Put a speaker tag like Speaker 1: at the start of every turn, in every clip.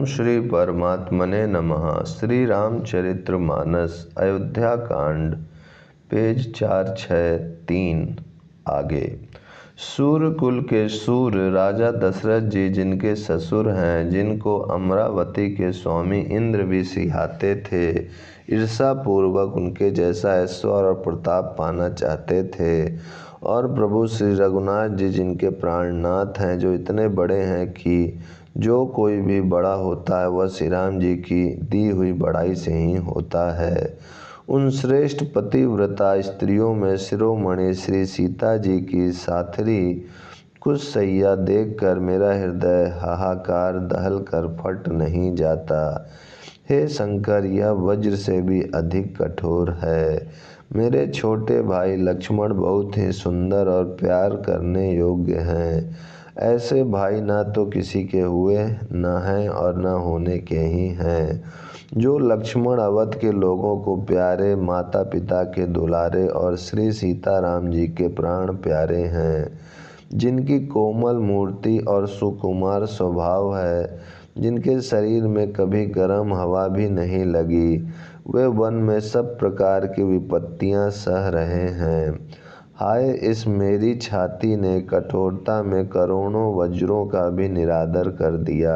Speaker 1: श्री परमात्मने नमः। श्री रामचरितमानस अयोध्या कांड पेज 463 आगे। सूर्य कुल के सूर्य राजा दशरथ जी जिनके ससुर हैं, जिनको अमरावती के स्वामी इंद्र भी सिहाते थे, ईर्षा पूर्वक उनके जैसा ऐश्वर्य और प्रताप पाना चाहते थे। और प्रभु श्री रघुनाथ जी जिनके प्राणनाथ हैं, जो इतने बड़े हैं कि जो कोई भी बड़ा होता है वह श्री राम जी की दी हुई बड़ाई से ही होता है। उन श्रेष्ठ पतिव्रता स्त्रियों में शिरोमणि श्री सीता जी की साथरी कुछ सैया देखकर मेरा हृदय हाहाकार दहल कर फट नहीं जाता। हे शंकर, यह वज्र से भी अधिक कठोर है। मेरे छोटे भाई लक्ष्मण बहुत ही सुंदर और प्यार करने योग्य हैं। ऐसे भाई ना तो किसी के हुए न हैं और न होने के ही हैं। जो लक्ष्मण अवध के लोगों को प्यारे, माता पिता के दुलारे और श्री सीताराम जी के प्राण प्यारे हैं, जिनकी कोमल मूर्ति और सुकुमार स्वभाव है, जिनके शरीर में कभी गर्म हवा भी नहीं लगी, वे वन में सब प्रकार की विपत्तियां सह रहे हैं। हाय, इस मेरी छाती ने कठोरता में करोड़ों वज्रों का भी निरादर कर दिया,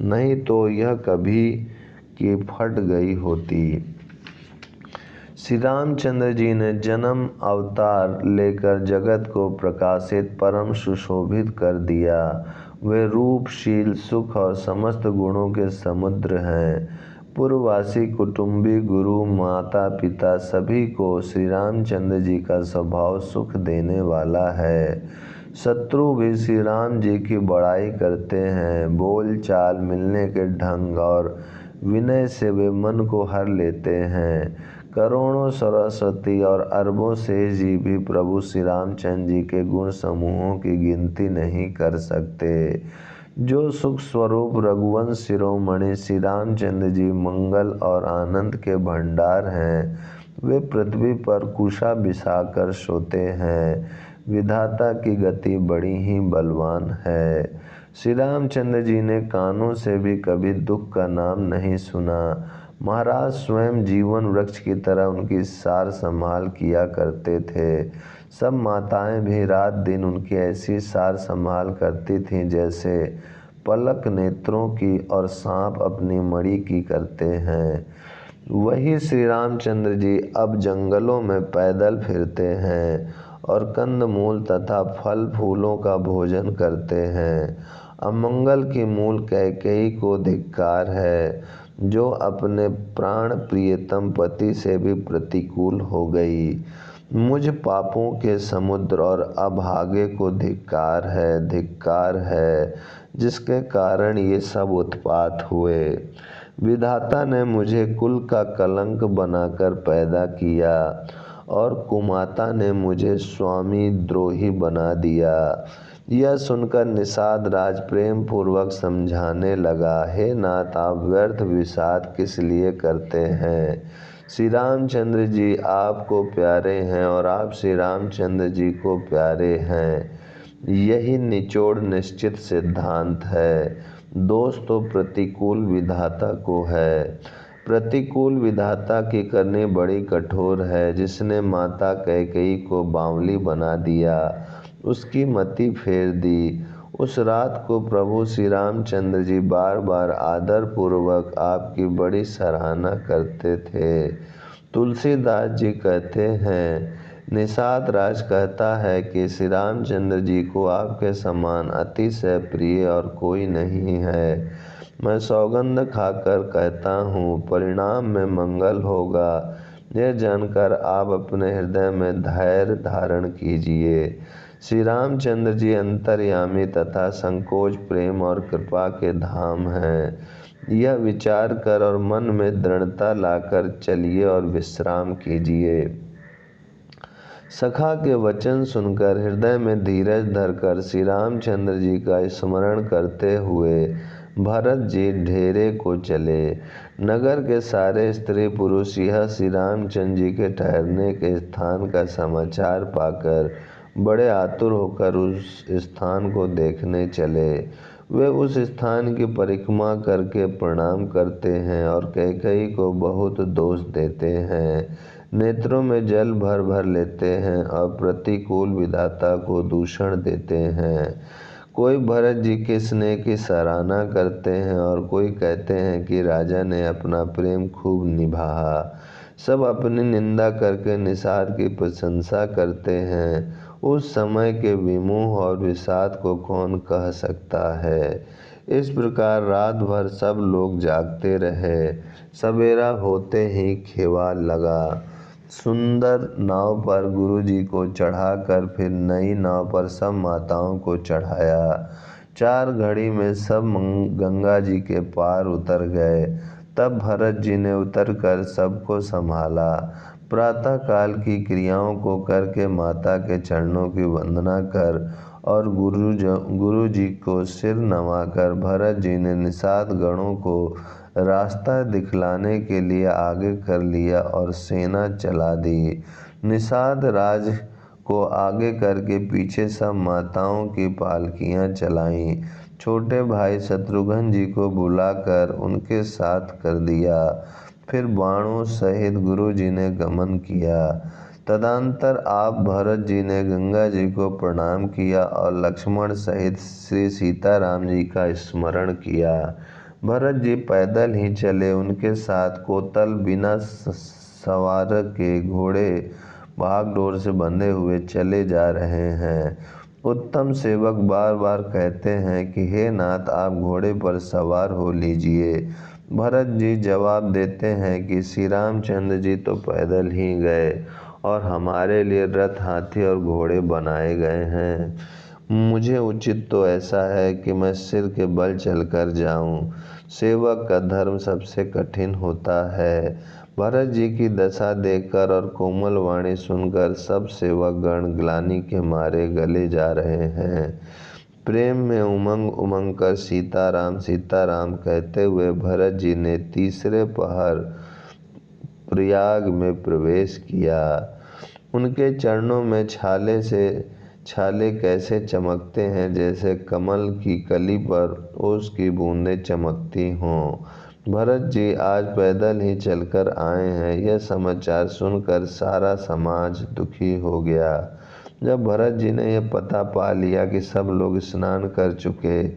Speaker 1: नहीं तो यह कभी की फट गई होती। श्री रामचंद्र जी ने जन्म अवतार लेकर जगत को प्रकाशित परम सुशोभित कर दिया। वे रूप, शील, सुख और समस्त गुणों के समुद्र हैं। पूर्ववासी, कुटुंबी, गुरु, माता पिता सभी को श्री रामचंद्र जी का स्वभाव सुख देने वाला है। शत्रु भी श्री राम जी की बड़ाई करते हैं। बोल चाल, मिलने के ढंग और विनय से वे मन को हर लेते हैं। करोड़ों सरस्वती और अरबों शेष जी भी प्रभु श्री रामचंद्र जी के गुण समूहों की गिनती नहीं कर सकते। जो सुख स्वरूप रघुवंश शिरोमणि श्री रामचंद्र जी मंगल और आनंद के भंडार हैं, वे पृथ्वी पर कुशा बिछाकर सोते हैं। विधाता की गति बड़ी ही बलवान है। श्री रामचंद्र जी ने कानों से भी कभी दुख का नाम नहीं सुना। महाराज स्वयं जीवन वृक्ष की तरह उनकी सार संभाल किया करते थे। सब माताएं भी रात दिन उनकी ऐसी सार संभाल करती थीं जैसे पलक नेत्रों की और सांप अपनी मणि की करते हैं। वही श्री रामचंद्र जी अब जंगलों में पैदल फिरते हैं और कंदमूल तथा फल फूलों का भोजन करते हैं। अमंगल की मूल कैकेयी को धिक्कार है, जो अपने प्राण प्रियतम पति से भी प्रतिकूल हो गई। मुझ पापों के समुद्र और अभागे को धिक्कार है, जिसके कारण ये सब उत्पात हुए। विधाता ने मुझे कुल का कलंक बनाकर पैदा किया और कुमाता ने मुझे स्वामी द्रोही बना दिया। यह सुनकर निषाद राज प्रेम पूर्वक समझाने लगा, हे नाथ, आप व्यर्थ विषाद किस लिए करते हैं? श्री रामचंद्र जी आपको प्यारे हैं और आप श्री रामचंद्र जी को प्यारे हैं। यही निचोड़ निश्चित सिद्धांत है। दोष तो प्रतिकूल विधाता को है। प्रतिकूल विधाता की करनी बड़ी कठोर है। जिसने माता कैकेयी को बावली बना दिया, उसकी मति फेर दी। उस रात को प्रभु श्री रामचंद्र जी बार बार आदर पूर्वक आपकी बड़ी सराहना करते थे। तुलसीदास जी कहते हैं, निषाद राज कहता है कि श्री रामचंद्र जी को आपके समान अतिशय प्रिय और कोई नहीं है। मैं सौगंध खाकर कहता हूँ, परिणाम में मंगल होगा। यह जानकर आप अपने हृदय में धैर्य धारण कीजिए। श्री रामचंद्र जी अंतर्यामी तथा संकोच, प्रेम और कृपा के धाम हैं। यह विचार कर और मन में दृढ़ता लाकर चलिए और विश्राम कीजिए। सखा के वचन सुनकर हृदय में धीरज धरकर श्री रामचंद्र जी का स्मरण करते हुए भरत जी ढेरे को चले। नगर के सारे स्त्री पुरुष यह श्री रामचंद्र जी के ठहरने के स्थान का समाचार पाकर बड़े आतुर होकर उस स्थान को देखने चले। वे उस स्थान की परिक्रमा करके प्रणाम करते हैं और कैकेयी को बहुत दोष देते हैं, नेत्रों में जल भर भर लेते हैं और प्रतिकूल विधाता को दूषण देते हैं। कोई भरत जी के स्नेह की सराहना करते हैं और कोई कहते हैं कि राजा ने अपना प्रेम खूब निभाया। सब अपनी निंदा करके निषाद की प्रशंसा करते हैं। उस समय के विमोह और विषाद को कौन कह सकता है। इस प्रकार रात भर सब लोग जागते रहे। सवेरा होते ही खेवा लगा। सुंदर नाव पर गुरुजी को चढ़ाकर फिर नई नाव पर सब माताओं को चढ़ाया। 4 घड़ी में सब गंगा जी के पार उतर गए। तब भरत जी ने उतरकर सबको संभाला। प्रातः काल की क्रियाओं को करके माता के चरणों की वंदना कर और गुरु जी को सिर नवाकर भरत जी ने निषाद गणों को रास्ता दिखलाने के लिए आगे कर लिया और सेना चला दी। निषाद राज को आगे करके पीछे सब माताओं की पालकियां चलाईं। छोटे भाई शत्रुघ्न जी को बुलाकर उनके साथ कर दिया। फिर बाणों सहित गुरु जी ने गमन किया। तदंतर आप भरत जी ने गंगा जी को प्रणाम किया और लक्ष्मण सहित श्री सीताराम जी का स्मरण किया। भरत जी पैदल ही चले। उनके साथ कोतल बिना सवार के घोड़े भागडोर से बंधे हुए चले जा रहे हैं। उत्तम सेवक बार बार कहते हैं कि हे नाथ, आप घोड़े पर सवार हो लीजिए। भरत जी जवाब देते हैं कि श्री रामचंद्र जी तो पैदल ही गए और हमारे लिए रथ, हाथी और घोड़े बनाए गए हैं। मुझे उचित तो ऐसा है कि मैं सिर के बल चलकर जाऊं। सेवक का धर्म सबसे कठिन होता है। भरत जी की दशा देखकर और कोमल वाणी सुनकर सब सेवक गण ग्लानि के मारे गले जा रहे हैं। प्रेम में उमंग उमंग कर सीताराम सीताराम कहते हुए भरत जी ने तीसरे पहर प्रयाग में प्रवेश किया। उनके चरणों में छाले कैसे चमकते हैं, जैसे कमल की कली पर ओस की बूंदें चमकती हों। भरत जी आज पैदल ही चलकर आए हैं। यह समाचार सुनकर सारा समाज दुखी हो गया। जब भरत जी ने यह पता पा लिया कि सब लोग स्नान कर चुके,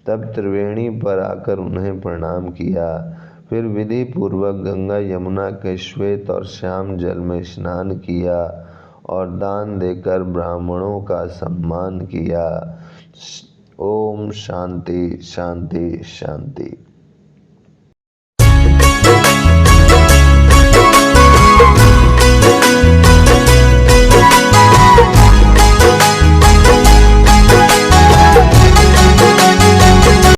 Speaker 1: तब त्रिवेणी पर आकर उन्हें प्रणाम किया। फिर विधि पूर्वक गंगा यमुना के श्वेत और श्याम जल में स्नान किया और दान देकर ब्राह्मणों का सम्मान किया। ओम शांति शांति शांति।